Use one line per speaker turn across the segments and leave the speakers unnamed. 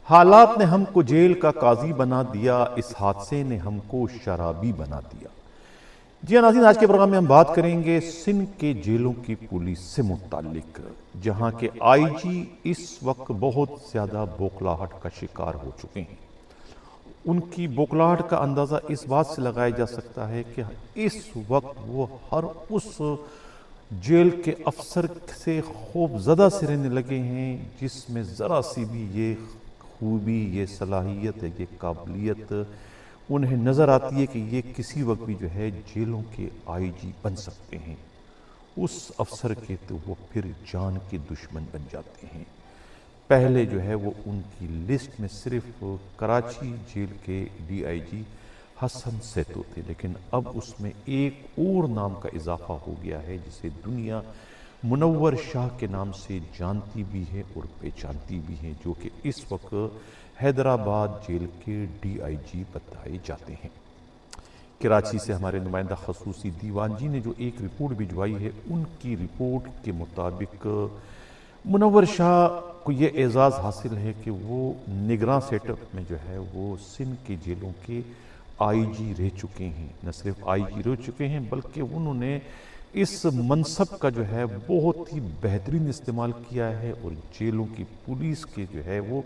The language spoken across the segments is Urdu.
حالات نے ہم کو جیل کا قاضی بنا دیا، اس حادثے نے ہم کو شرابی بنا دیا۔ جی ناظرین، آج کے پروگرام میں ہم بات کریں گے سندھ کے جیلوں کی پولیس سے متعلق، جہاں کے آئی جی اس وقت بہت زیادہ بوکھلاہٹ کا شکار ہو چکے ہیں۔ ان کی بوکھلاہٹ کا اندازہ اس بات سے لگایا جا سکتا ہے کہ اس وقت وہ ہر اس جیل کے افسر سے خوف زدہ سے رہنے لگے ہیں جس میں ذرا سی بھی یہ خوبی، یہ صلاحیت، یہ قابلیت انہیں نظر آتی ہے کہ یہ کسی وقت بھی جو ہے جیلوں کے آئی جی بن سکتے ہیں۔ اس افسر کے تو وہ پھر جان کے دشمن بن جاتے ہیں۔ پہلے جو ہے وہ ان کی لسٹ میں صرف کراچی جیل کے ڈی آئی جی حسن سیتو تھے، لیکن اب اس میں ایک اور نام کا اضافہ ہو گیا ہے جسے دنیا منور شاہ کے نام سے جانتی بھی ہے اور پہچانتی بھی ہے، جو کہ اس وقت حیدرآباد جیل کے ڈی آئی جی بتائے جاتے ہیں۔ کراچی سے ہمارے نمائندہ خصوصی دیوان جی نے جو ایک رپورٹ بھجوائی ہے، ان کی رپورٹ کے مطابق منور شاہ کو یہ اعزاز حاصل ہے کہ وہ نگراں سیٹ اپ میں جو ہے وہ سندھ کے جیلوں کے آئی جی رہ چکے ہیں۔ نہ صرف آئی جی رہ چکے ہیں بلکہ انہوں نے اس منصب کا جو ہے بہت ہی بہترین استعمال کیا ہے، اور جیلوں کی پولیس کے جو ہے وہ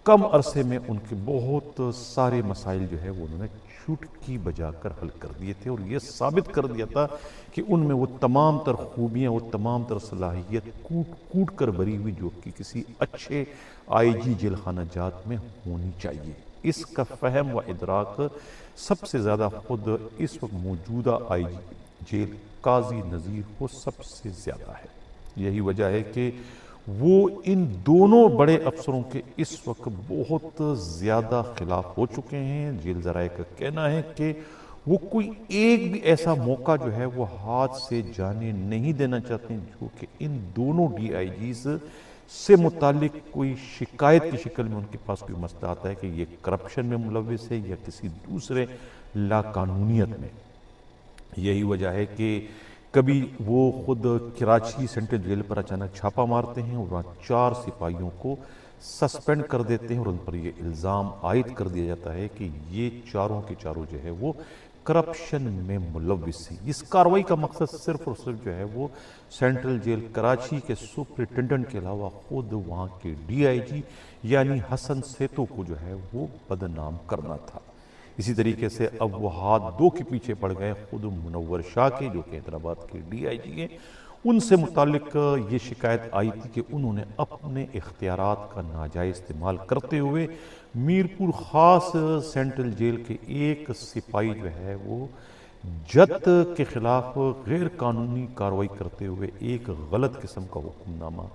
کم عرصے میں ان کے بہت سارے مسائل جو ہے وہ انہوں نے چٹکی بجا کر حل کر دیے تھے، اور یہ ثابت کر دیا تھا کہ ان میں وہ تمام تر خوبیاں، وہ تمام تر صلاحیت کوٹ کوٹ کر بری ہوئی جو کہ کسی اچھے آئی جی جیل خانہ جات میں ہونی چاہیے۔ اس کا فہم و ادراک سب سے زیادہ خود اس وقت موجودہ آئی جی جیل قاضی نذیر کو سب سے زیادہ ہے۔ یہی وجہ ہے کہ وہ ان دونوں بڑے افسروں کے اس وقت بہت زیادہ خلاف ہو چکے ہیں۔ جیل ذرائع کا کہنا ہے کہ وہ کوئی ایک بھی ایسا موقع جو ہے وہ ہاتھ سے جانے نہیں دینا چاہتے ہیں جو کہ ان دونوں ڈی آئی جیز سے متعلق کوئی شکایت کی شکل میں ان کے پاس کوئی مسئلہ آتا ہے کہ یہ کرپشن میں ملوث ہے یا کسی دوسرے لاقانونیت میں۔ یہی وجہ ہے کہ کبھی وہ خود کراچی سینٹرل جیل پر اچانک چھاپا مارتے ہیں اور وہاں 4 سپاہیوں کو سسپینڈ کر دیتے ہیں، اور ان پر یہ الزام عائد کر دیا جاتا ہے کہ یہ چاروں کے چاروں جو ہے وہ کرپشن میں ملوث ہیں۔ اس کارروائی کا مقصد صرف اور صرف جو ہے وہ سینٹرل جیل کراچی کے سپرنٹینڈنٹ کے علاوہ خود وہاں کے ڈی آئی جی یعنی حسن سیتو کو جو ہے وہ بدنام کرنا تھا۔ اسی طریقے سے اب وہ ہاتھ دو کے پیچھے پڑ گئے خود منور شاہ کے، جو کہ حیدرآباد کے ڈی آئی جی ہیں۔ ان سے متعلق یہ شکایت آئی تھی کہ انہوں نے اپنے اختیارات کا ناجائز استعمال کرتے ہوئے میرپور خاص سینٹرل جیل کے ایک سپاہی جو ہے وہ جت کے خلاف غیر قانونی کارروائی کرتے ہوئے ایک غلط قسم کا حکم نامہ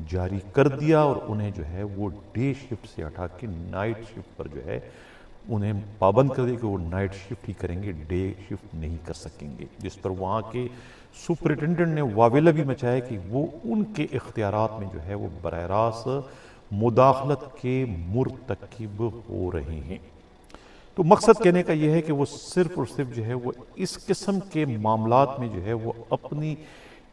جاری کر دیا، اور انہیں جو ہے وہ ڈے شفٹ سے ہٹا کے نائٹ شفٹ پر جو ہے انہیں پابند کر دیا کہ وہ نائٹ شفٹ ہی کریں گے، ڈے شفٹ نہیں کر سکیں گے، جس پر وہاں کے سپرنٹینڈنٹ نے واویلا بھی مچایا کہ وہ ان کے اختیارات میں جو ہے وہ براہ راست مداخلت کے مرتکب ہو رہے ہیں۔ تو مقصد کہنے کا یہ ہے کہ وہ صرف اور صرف جو ہے وہ اس قسم کے معاملات میں جو ہے وہ اپنی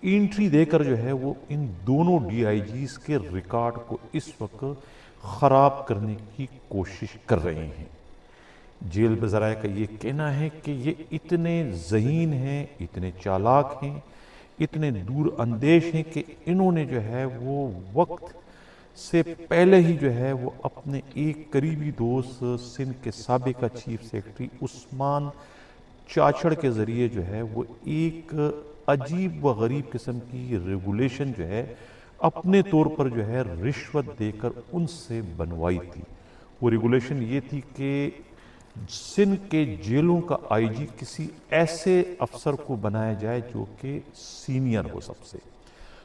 انٹری دے کر جو ہے وہ ان دونوں ڈی آئی جیز کے ریکارڈ کو اس وقت خراب کرنے کی کوشش کر رہے ہیں۔ جیل ذرائع کا یہ کہنا ہے کہ یہ اتنے ذہین ہیں، اتنے چالاک ہیں، اتنے دور اندیش ہیں کہ انہوں نے جو ہے وہ وقت سے پہلے ہی جو ہے وہ اپنے ایک قریبی دوست سندھ کے سابقہ چیف سیکرٹری عثمان چاچڑ کے ذریعے جو ہے وہ ایک عجیب و غریب قسم کی ریگولیشن جو ہے اپنے طور پر جو ہے رشوت دے کر ان سے بنوائی تھی۔ وہ ریگولیشن یہ تھی کہ سندھ کے جیلوں کا آئی جی کسی ایسے افسر کو بنایا جائے جو کہ سینئر ہو سب سے۔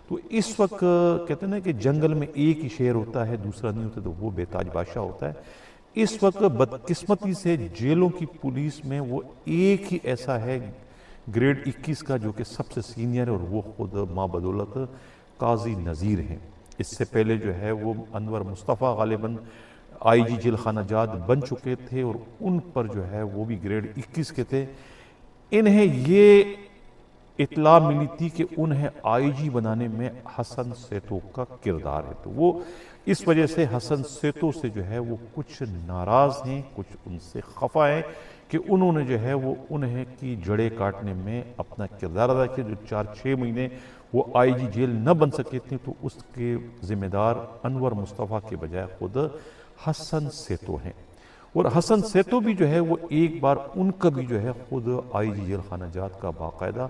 تو اس وقت کہتے ہیں نا کہ جنگل میں ایک ہی شیر ہوتا ہے، دوسرا نہیں ہوتا، تو وہ بے تاج بادشاہ ہوتا ہے۔ اس وقت بدقسمتی سے جیلوں کی پولیس میں وہ ایک ہی ایسا ہے گریڈ 21 کا جو کہ سب سے سینئر ہے، اور وہ خود ماں بدولت قاضی نذیر ہیں۔ اس سے پہلے جو ہے وہ انور مصطفیٰ غالباً آئی جی جیل خانہ جات بن چکے تھے، اور ان پر جو ہے وہ بھی گریڈ 21 کے تھے۔ انہیں یہ اطلاع ملی تھی کہ انہیں آئی جی بنانے میں حسن سیتو کا کردار ہے، تو وہ اس وجہ سے حسن سیتو سے جو ہے وہ کچھ ناراض ہیں، کچھ ان سے خفا ہیں کہ انہوں نے جو ہے وہ انہیں کی جڑیں کاٹنے میں اپنا کردار ادا کیا۔ جو 4-6 مہینے وہ آئی جی جیل نہ بن سکے تھے تو اس کے ذمہ دار انور مصطفیٰ کے بجائے خود حسن سیتو ہیں، اور حسن سیتو بھی جو ہے وہ ایک بار ان کا بھی جو ہے خود آئی جی جیل خانہ جات کا باقاعدہ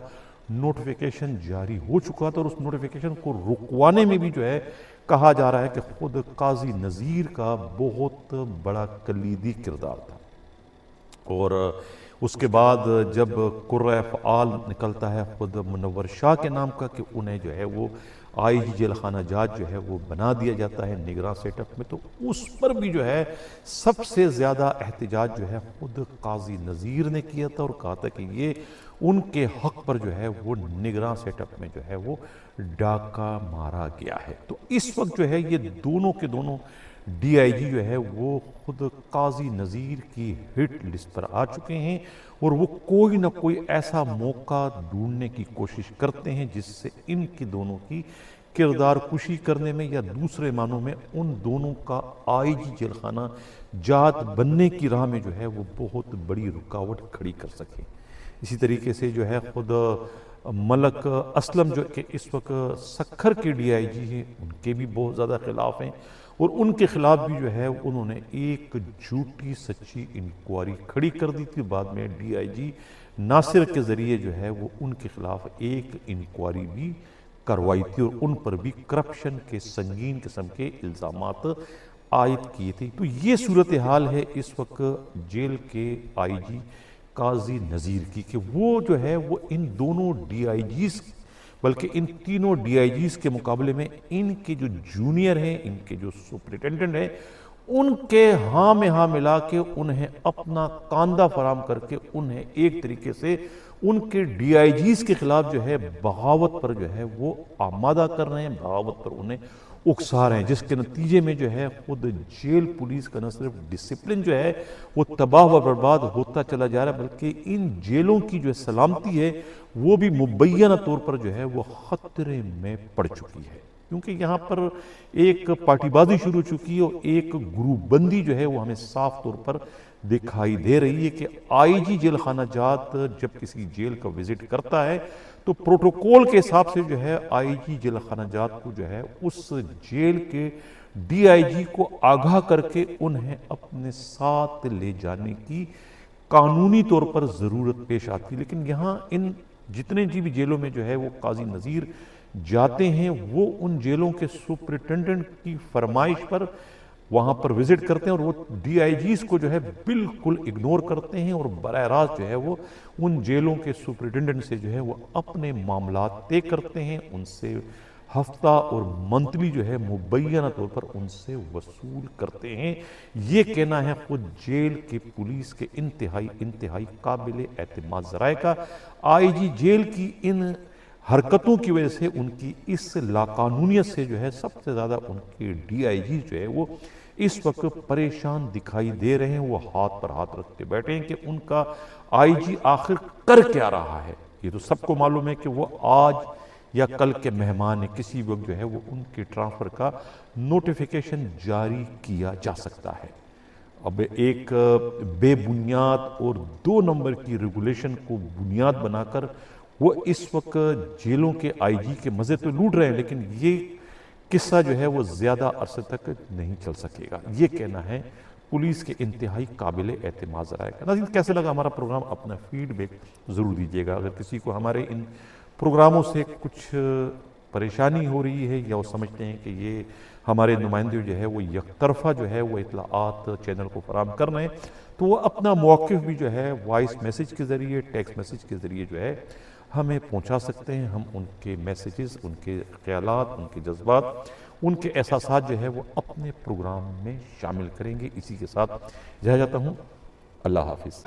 نوٹیفیکیشن جاری ہو چکا تھا، اور اس نوٹیفیکیشن کو رکوانے میں بھی جو ہے کہا جا رہا ہے کہ خود قاضی نذیر کا بہت بڑا کلیدی کردار تھا۔ اور اس کے بعد جب قرہ فعال نکلتا ہے خود منور شاہ کے نام کا کہ انہیں جو ہے وہ آئی جی جیل خانہ جات جو ہے وہ بنا دیا جاتا ہے نگراں سیٹ اپ میں، تو اس پر بھی جو ہے سب سے زیادہ احتجاج جو ہے خود قاضی نذیر نے کیا تھا، اور کہا تھا کہ یہ ان کے حق پر جو ہے وہ نگراں سیٹ اپ میں جو ہے وہ ڈاکہ مارا گیا ہے۔ تو اس وقت جو ہے یہ دونوں کے دونوں ڈی آئی جی جو ہے وہ خود قاضی نذیر کی ہٹ لسٹ پر آ چکے ہیں، اور وہ کوئی نہ کوئی ایسا موقع ڈھونڈنے کی کوشش کرتے ہیں جس سے ان کی دونوں کی کردار کشی کرنے میں یا دوسرے معنوں میں ان دونوں کا آئی جی جیل خانہ جات بننے کی راہ میں جو ہے وہ بہت بڑی رکاوٹ کھڑی کر سکے۔ اسی طریقے سے جو ہے خود ملک اسلم جو کہ اس وقت سکھر کے ڈی آئی جی ہیں، ان کے بھی بہت زیادہ خلاف ہیں، اور ان کے خلاف بھی جو ہے انہوں نے ایک جھوٹی سچی انکوائری کھڑی کر دی تھی۔ بعد میں ڈی آئی جی ناصر کے ذریعے جو ہے وہ ان کے خلاف ایک انکوائری بھی کروائی تھی، اور ان پر بھی کرپشن کے سنگین قسم کے الزامات عائد کیے تھے۔ تو یہ صورتحال ہے اس وقت جیل کے آئی جی قاضی نذیر کی، کہ وہ جو ہے وہ ان دونوں ڈی آئی جیز بلکہ ان تینوں ڈی آئی جیز کے مقابلے میں ان کے جو جونیئر ہیں، ان کے جو سپرنٹینڈنٹ ہیں، ان کے ہاں میں ہاں ملا کے انہیں اپنا کاندھا فراہم کر کے انہیں ایک طریقے سے ان کے ڈی آئی جیز کے خلاف جو ہے بغاوت پر جو ہے وہ آمادہ کر رہے ہیں، بغاوت پر انہیں اکسا رہے ہیں، جس کے نتیجے میں جو ہے خود جیل پولیس کا نہ صرف ڈسپلن جو ہے وہ تباہ و برباد ہوتا چلا جا رہا ہے، بلکہ ان جیلوں کی جو سلامتی ہے وہ بھی مبینہ طور پر جو ہے وہ خطرے میں پڑ چکی ہے، کیونکہ یہاں پر ایک پارٹی بازی شروع ہو چکی ہے، اور ایک گروپ بندی جو ہے وہ ہمیں صاف طور پر دکھائی دے رہی ہے کہ آئی جی جیل خانہ جات جب کسی جیل کا وزٹ کرتا ہے تو پروٹوکول کے حساب سے جو ہے آئی جی جیل خانہ جات کو جو ہے اس جیل کے ڈی آئی جی کو آگاہ کر کے انہیں اپنے ساتھ لے جانے کی قانونی طور پر ضرورت پیش آتی، لیکن یہاں ان جتنے بھی جیلوں میں جو ہے وہ قاضی نذیر جاتے ہیں وہ ان جیلوں کے سپرنٹینڈنٹ کی فرمائش پر وہاں پر وزٹ کرتے ہیں، اور وہ ڈی آئی جیز کو جو ہے بالکل اگنور کرتے ہیں، اور براہ راست جو ہے وہ ان جیلوں کے سپرنٹینڈنٹ سے جو ہے وہ اپنے معاملات طے کرتے ہیں، ان سے ہفتہ اور منتھلی جو ہے مبینہ طور پر ان سے وصول کرتے ہیں۔ یہ کہنا ہے خود جیل کی پولیس کے انتہائی قابل اعتماد ذرائع کا۔ آئی جی جیل کی ان حرکتوں کی وجہ سے، ان کی اس لاقانونیت سے جو ہے سب سے زیادہ ان کے ڈی آئی جی جو ہے وہ اس وقت پریشان دکھائی دے رہے ہیں، وہ ہاتھ پر ہاتھ رکھ کے بیٹھے ہیں کہ ان کا آئی جی آخر کر کیا رہا ہے۔ یہ تو سب کو معلوم ہے کہ وہ آج یا کل کے مہمان کسی وقت جو ہے وہ ان کے ٹرانسفر کا نوٹیفیکیشن جاری کیا جا سکتا ہے۔ اب ایک بے بنیاد اور 2 نمبر کی ریگولیشن کو بنیاد بنا کر وہ اس وقت جیلوں کے آئی جی کے مزے تو لوٹ رہے ہیں، لیکن یہ قصہ جو ہے وہ زیادہ عرصے تک نہیں چل سکے گا، یہ کہنا ہے پولیس کے انتہائی قابل اعتماد ذرائع کا۔ ناظرین، کیسے لگا ہمارا پروگرام؟ اپنا فیڈ بیک ضرور دیجیے گا۔ اگر کسی کو ہمارے ان پروگراموں سے کچھ پریشانی ہو رہی ہے یا وہ سمجھتے ہیں کہ یہ ہمارے نمائندے جو ہے وہ یک طرفہ جو ہے وہ اطلاعات چینل کو فراہم کر رہے ہیں، تو وہ اپنا موقف بھی جو ہے وائس میسیج کے ذریعے، ٹیکسٹ میسیج کے ذریعے جو ہے ہمیں پہنچا سکتے ہیں۔ ہم ان کے میسیجز، ان کے خیالات، ان کے جذبات، ان کے احساسات جو ہے وہ اپنے پروگرام میں شامل کریں گے۔ اسی کے ساتھ جا جاتا ہوں، اللہ حافظ۔